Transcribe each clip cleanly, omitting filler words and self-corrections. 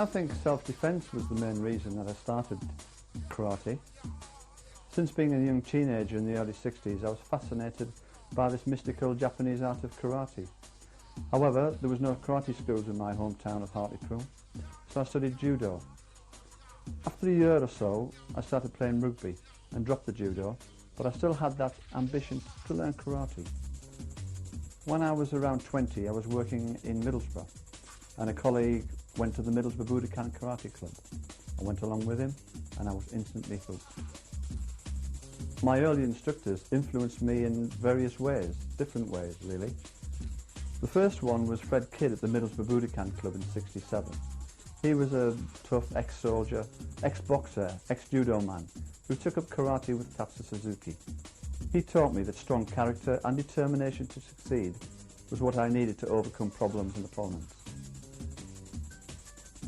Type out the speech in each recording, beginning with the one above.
I think self-defense was the main reason that I started karate. Since being a young teenager in the early 60s, I was fascinated by this mystical Japanese art of karate. However, there was no karate schools in my hometown of Hartlepool, so I studied judo. After a year or so, I started playing rugby and dropped the judo, but I still had that ambition to learn karate. When I was around 20, I was working in Middlesbrough, and a colleague went to the Middlesbrough Budokan Karate Club. I went along with him, and I was instantly hooked. My early instructors influenced me in various ways, different ways really. The first one was Fred Kidd at the Middlesbrough Budokan Club in '67. He was a tough ex-soldier, ex-boxer, ex-judo man who took up karate with Tatsu Suzuki. He taught me that strong character and determination to succeed was what I needed to overcome problems and opponents.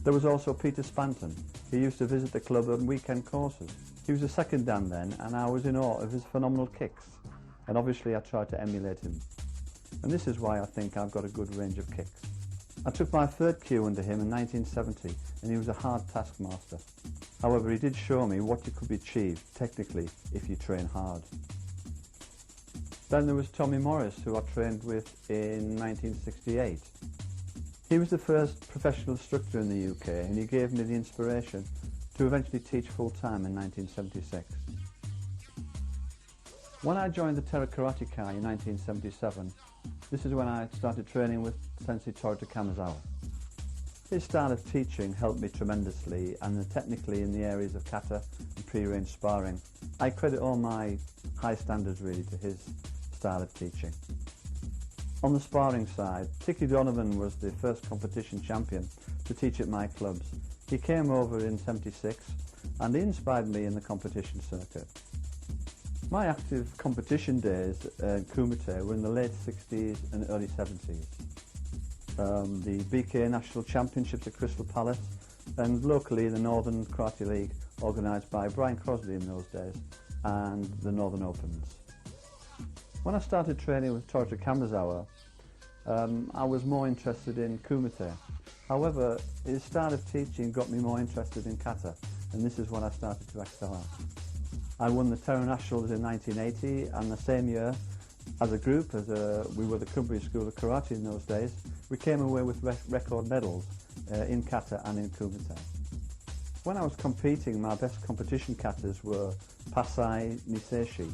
There was also Peter Spanton. He used to visit the club on weekend courses. He was a second dan then, and I was in awe of his phenomenal kicks, and obviously I tried to emulate him. And this is why I think I've got a good range of kicks. I took my third kyu under him in 1970, and he was a hard taskmaster. However, he did show me what could be achieved technically if you train hard. Then there was Tommy Morris, who I trained with in 1968. He was the first professional instructor in the UK, and he gave me the inspiration to eventually teach full-time in 1976. When I joined the Terra Karate Kai in 1977, this is when I started training with Sensei Doug James. His style of teaching helped me tremendously, and technically in the areas of kata and pre-range sparring, I credit all my high standards really to his style of teaching. On the sparring side, Tiki Donovan was the first competition champion to teach at my clubs. He came over in '76 and he inspired me in the competition circuit. My active competition days in Kumite were in the late 60s and early 70s. The BK National Championships at Crystal Palace, and locally the Northern Karate League, organised by Brian Crosby in those days, and the Northern Opens. When I started training with Toru Kamizawa, I was more interested in Kumite. However, his style of teaching got me more interested in kata, and this is what I started to excel at. I won the Terra Nationals in 1980, and the same year, as a group, we were the Cumbria School of Karate in those days, we came away with record medals in kata and in kumite. When I was competing, my best competition katas were Pasai Niseshi.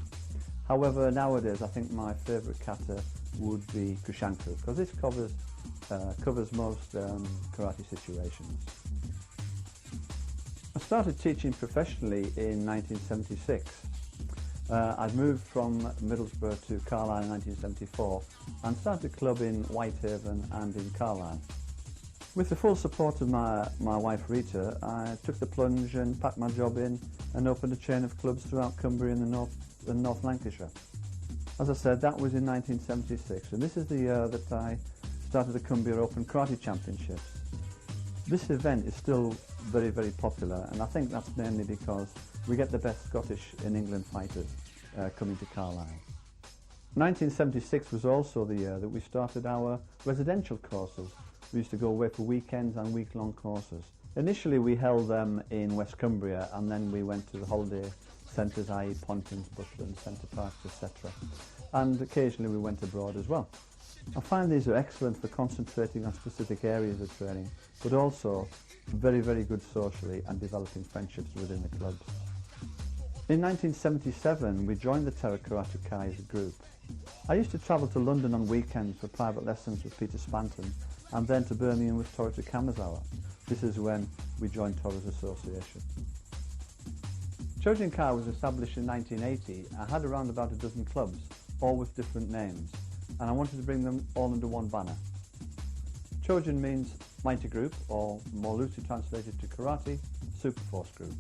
However, nowadays I think my favourite kata would be Kushanku, because this covers most karate situations. I started teaching professionally in 1976. I'd moved from Middlesbrough to Carlisle in 1974 and started a club in Whitehaven and in Carlisle. With the full support of my wife Rita, I took the plunge and packed my job in and opened a chain of clubs throughout Cumbria and North Lancashire. As I said, that was in 1976, and this is the year that I started the Cumbria Open Karate Championships. This event is still very, very popular, and I think that's mainly because we get the best Scottish and England fighters coming to Carlisle. 1976 was also the year that we started our residential courses. We used to go away for weekends and week-long courses. Initially we held them in West Cumbria, and then we went to the holiday centres, i.e. Pontins, Bushland, Centre Parks, etc. And occasionally we went abroad as well. I find these are excellent for concentrating on specific areas of training, but also very, very good socially and developing friendships within the clubs. In 1977 we joined the Terra Karate Kai as a group. I used to travel to London on weekends for private lessons with Peter Spanton, and then to Birmingham with Toru Kamizawa. This is when we joined Toru's association. Chojinkai was established in 1980. I had around about a dozen clubs, all with different names, and I wanted to bring them all under one banner. Chojin means mighty group, or more loosely translated to karate, super force group.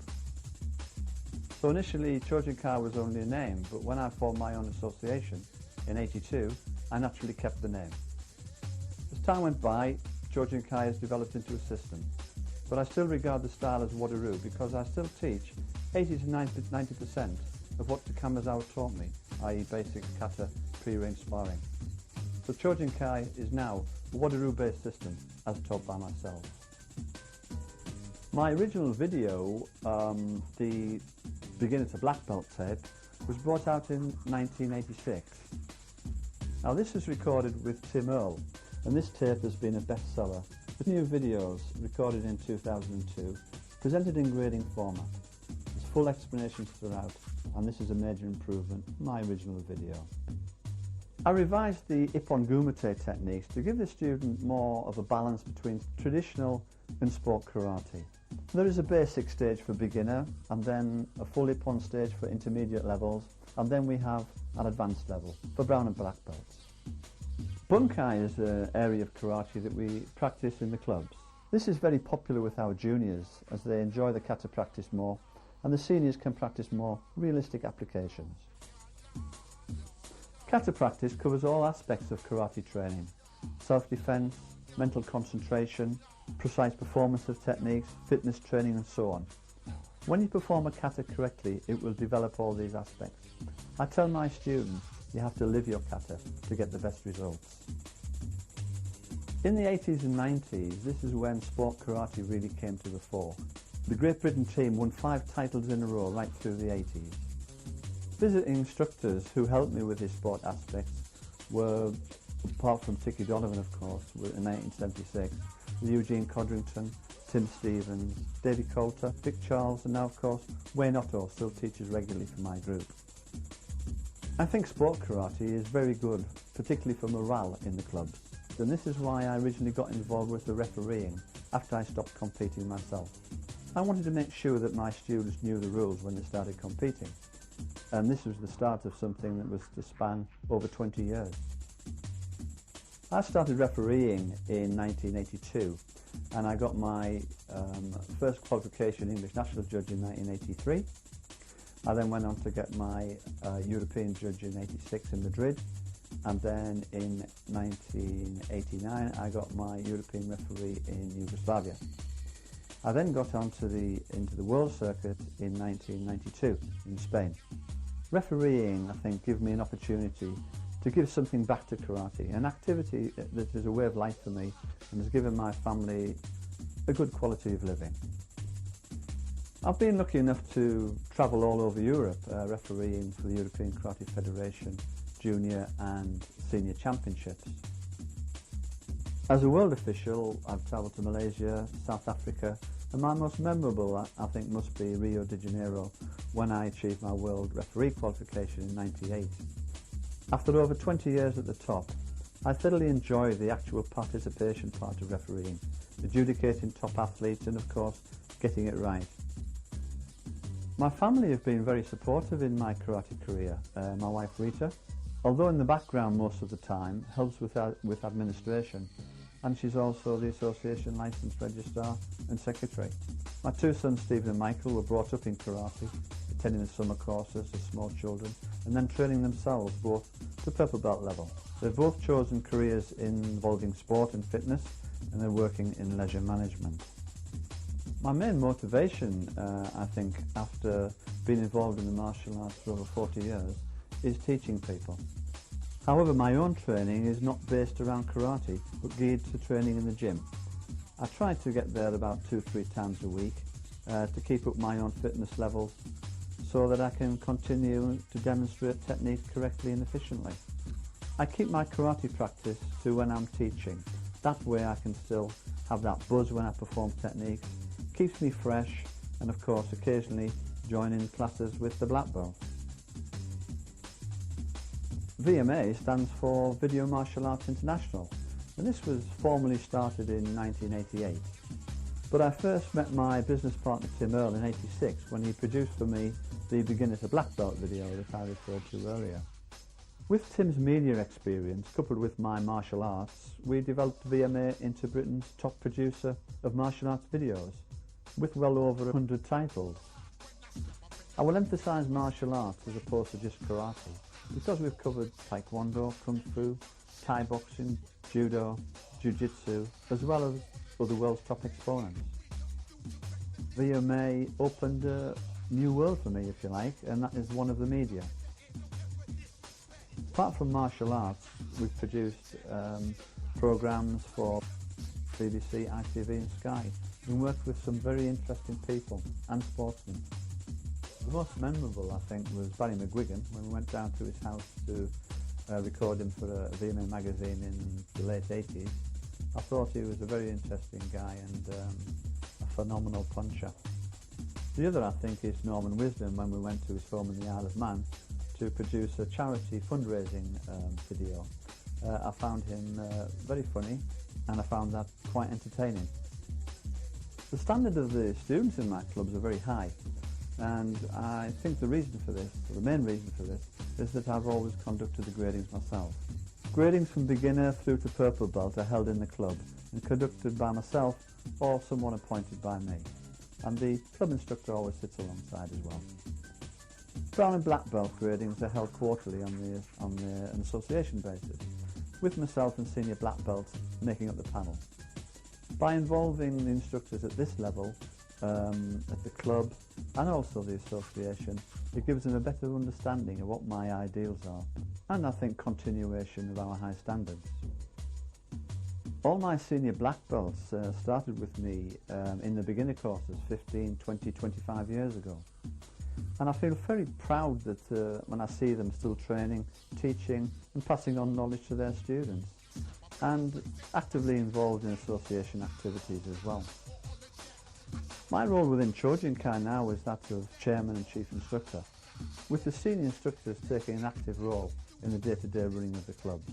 So initially Chojinkai was only a name, but when I formed my own association in '82, I naturally kept the name. As time went by, Chojinkai has developed into a system, but I still regard the style as Wadaroo because I still teach 80 to 90% of what Kamizawa taught me, i.e. basic kata pre-range sparring. So Chojinkai is now a Wadaroo-based system as taught by myself. My original video, the Beginner to Black Belt tape, was brought out in 1986. Now this was recorded with Tim Earle, and this tape has been a bestseller. With new videos recorded in 2002, presented in grading format. There's full explanations throughout, and this is a major improvement from my original video. I revised the Ippon Gumete techniques to give the student more of a balance between traditional and sport karate. There is a basic stage for beginner, and then a full Ippon stage for intermediate levels, and then we have an advanced level for brown and black belts. Bunkai is an area of karate that we practice in the clubs. This is very popular with our juniors as they enjoy the kata practice more, and the seniors can practice more realistic applications. Kata practice covers all aspects of karate training: self-defense, mental concentration, precise performance of techniques, fitness training and so on. When you perform a kata correctly, it will develop all these aspects. I tell my students, you have to live your kata to get the best results. In the 80s and 90s, this is when sport karate really came to the fore. The Great Britain team won 5 titles in a row right through the 80s. Visiting instructors who helped me with this sport aspects were, apart from Tiki Donovan of course, in 1976, Eugene Codrington, Tim Stevens, David Coulter, Dick Charles, and now of course Wayne Otto still teaches regularly for my group. I think sport karate is very good, particularly for morale in the clubs, and this is why I originally got involved with the refereeing after I stopped competing myself. I wanted to make sure that my students knew the rules when they started competing, and this was the start of something that was to span over 20 years. I started refereeing in 1982, and I got my first qualification English National Judge in 1983. I then went on to get my European Judge in 86 in Madrid, and then in 1989 I got my European referee in Yugoslavia. I then got into the world circuit in 1992 in Spain. Refereeing, I think, gave me an opportunity to give something back to karate, an activity that is a way of life for me and has given my family a good quality of living. I've been lucky enough to travel all over Europe refereeing for the European Karate Federation Junior and Senior Championships. As a world official, I've travelled to Malaysia, South Africa, and my most memorable, I think, must be Rio de Janeiro, when I achieved my world referee qualification in '98. After over 20 years at the top, I thoroughly enjoy the actual participation part of refereeing, adjudicating top athletes and of course getting it right. My family have been very supportive in my karate career. My wife Rita, although in the background most of the time, helps with administration, and she's also the association licensed registrar and secretary. My 2 sons Stephen and Michael were brought up in karate, attending the summer courses as small children and then training themselves both to purple belt level. They've both chosen careers involving sport and fitness, and they're working in leisure management. My main motivation, I think, after being involved in the martial arts for over 40 years, is teaching people. However, my own training is not based around karate, but geared to training in the gym. I try to get there about 2-3 times a week to keep up my own fitness levels so that I can continue to demonstrate technique correctly and efficiently. I keep my karate practice to when I'm teaching. That way I can still have that buzz when I perform techniques, keeps me fresh, and of course occasionally join in classes with the black belt. VMA stands for Video Martial Arts International, and this was formally started in 1988. But I first met my business partner Tim Earle in '86 when he produced for me the Beginner to Black Belt video that I referred to earlier. With Tim's media experience coupled with my martial arts, we developed VMA into Britain's top producer of martial arts videos, with well over 100 titles. I will emphasise martial arts as opposed to just karate, because we've covered taekwondo, kung fu, Thai boxing, judo, jiu-jitsu, as well as other world's top exponents. VMA opened a new world for me, if you like, and that is one of the media. Apart from martial arts, we've produced programmes for BBC, ITV and Sky, and worked with some very interesting people and sportsmen. The most memorable, I think, was Barry McGuigan when we went down to his house to record him for a VMA magazine in the late 80s. I thought he was a very interesting guy and a phenomenal puncher. The other, I think, is Norman Wisdom when we went to his home in the Isle of Man to produce a charity fundraising video. I found him very funny and I found that quite entertaining. The standard of the students in my clubs are very high, and I think the reason for this, or the main reason for this, is that I've always conducted the gradings myself. Gradings from beginner through to purple belt are held in the club and conducted by myself or someone appointed by me, and the club instructor always sits alongside as well. Brown and black belt gradings are held quarterly on an association basis, with myself and senior black belts making up the panel. By involving the instructors at this level, at the club and also the association, it gives them a better understanding of what my ideals are, and I think continuation of our high standards. All my senior black belts started with me in the beginner courses 15, 20, 25 years ago. And I feel very proud that when I see them still training, teaching and passing on knowledge to their students, and actively involved in association activities as well. My role within Chojinkai now is that of chairman and chief instructor, with the senior instructors taking an active role in the day-to-day running of the clubs.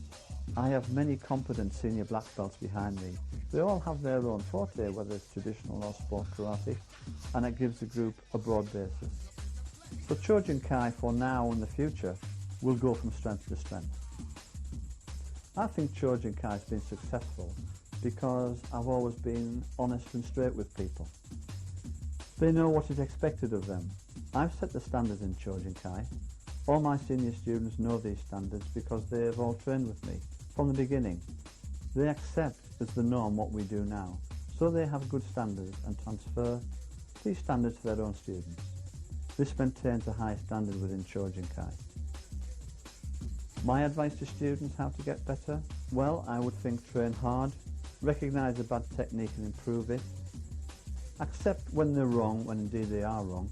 I have many competent senior black belts behind me. They all have their own forte, whether it's traditional or sport karate, and it gives the group a broad basis. So Chojinkai for now and the future will go from strength to strength. I think Chojinkai has been successful because I've always been honest and straight with people. They know what is expected of them. I've set the standards in Chojinkai. All my senior students know these standards because they have all trained with me from the beginning. They accept as the norm what we do now, so they have good standards and transfer these standards to their own students. This maintains a high standard within Chojinkai. My advice to students how to get better? Well, I would think train hard, recognise a bad technique and improve it, accept when they're wrong, when indeed they are wrong.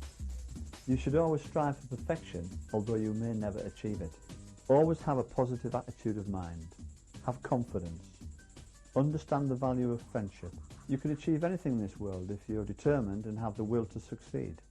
You should always strive for perfection, although you may never achieve it. Always have a positive attitude of mind. Have confidence. Understand the value of friendship. You can achieve anything in this world if you're determined and have the will to succeed.